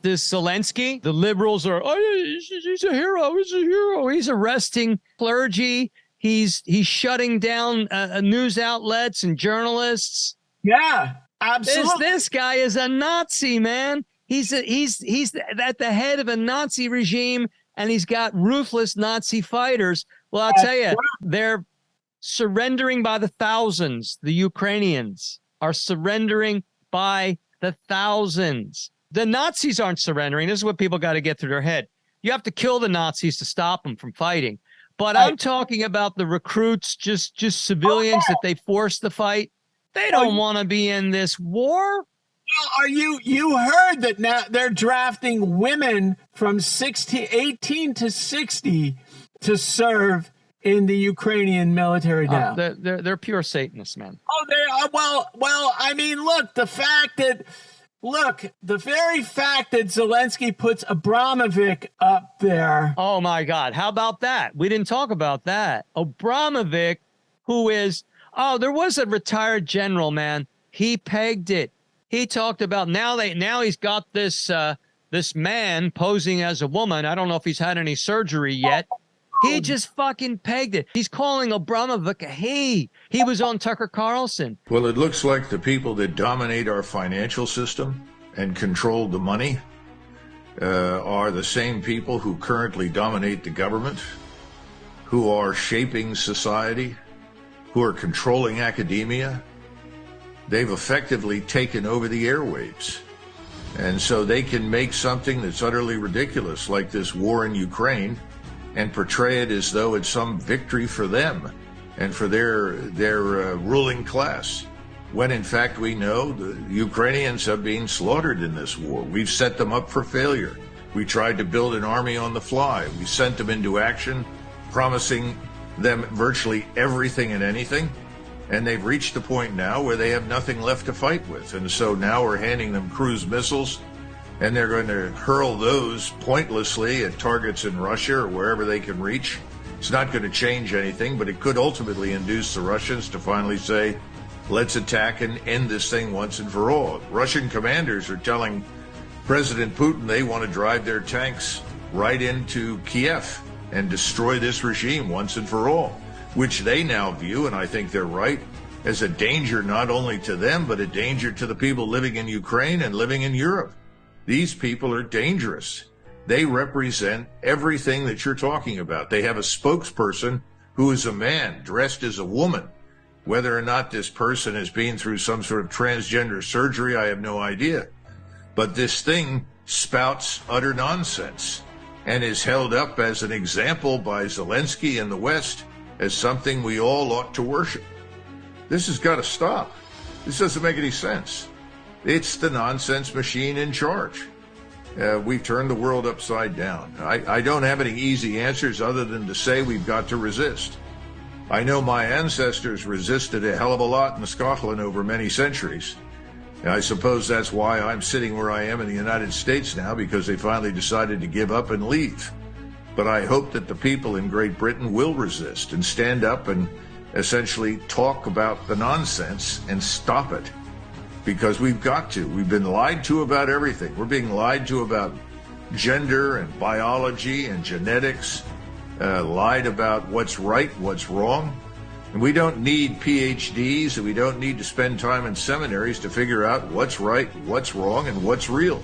This Zelensky, the liberals are, oh, he's a hero. He's a hero. He's arresting clergy. He's shutting down news outlets and journalists. Yeah, absolutely. This guy is a Nazi, man. He's at the head of a Nazi regime, and he's got ruthless Nazi fighters. Well, I'll tell you, they're surrendering by the thousands. The Ukrainians are surrendering by the thousands. The Nazis aren't surrendering. This is what people got to get through their head. You have to kill the Nazis to stop them from fighting. But I'm talking about the recruits, just civilians that they force to fight. They don't want to be in this war. Well, you heard that now they're drafting women from 18 to 60 to serve in the Ukrainian military now. They're pure Satanists, man. Oh, they are. Well, I mean, look, the very fact that Zelensky puts Abramovich up there. Oh, my God. How about that? We didn't talk about that. Abramovich, who is, there was a retired general, man. He pegged it. He talked about now he's got this man posing as a woman. I don't know if he's had any surgery yet. He just fucking pegged it. He's calling Abramovich a he. He was on Tucker Carlson. Well, it looks like the people that dominate our financial system and control the money are the same people who currently dominate the government, who are shaping society, who are controlling academia. They've effectively taken over the airwaves. And so they can make something that's utterly ridiculous, like this war in Ukraine, and portray it as though it's some victory for them and for their ruling class, when in fact we know the Ukrainians have been slaughtered in this war. We've set them up for failure. We tried to build an army on the fly. We sent them into action, promising them virtually everything and anything, and they've reached the point now where they have nothing left to fight with. And so now we're handing them cruise missiles, and they're going to hurl those pointlessly at targets in Russia or wherever they can reach. It's not going to change anything, but it could ultimately induce the Russians to finally say, let's attack and end this thing once and for all. Russian commanders are telling President Putin they want to drive their tanks right into Kiev and destroy this regime once and for all, which they now view, and I think they're right, as a danger not only to them, but a danger to the people living in Ukraine and living in Europe. These people are dangerous. They represent everything that you're talking about. They have a spokesperson who is a man dressed as a woman. Whether or not this person has been through some sort of transgender surgery, I have no idea. But this thing spouts utter nonsense and is held up as an example by Zelensky in the West as something we all ought to worship. This has got to stop. This doesn't make any sense. It's the nonsense machine in charge. We've turned the world upside down. I don't have any easy answers other than to say we've got to resist. I know my ancestors resisted a hell of a lot in Scotland over many centuries. And I suppose that's why I'm sitting where I am in the United States now, because they finally decided to give up and leave. But I hope that the people in Great Britain will resist and stand up and essentially talk about the nonsense and stop it. Because we've got to. We've been lied to about everything. We're being lied to about gender and biology and genetics, lied about what's right, what's wrong. And we don't need PhDs, and we don't need to spend time in seminaries to figure out what's right, what's wrong, and what's real.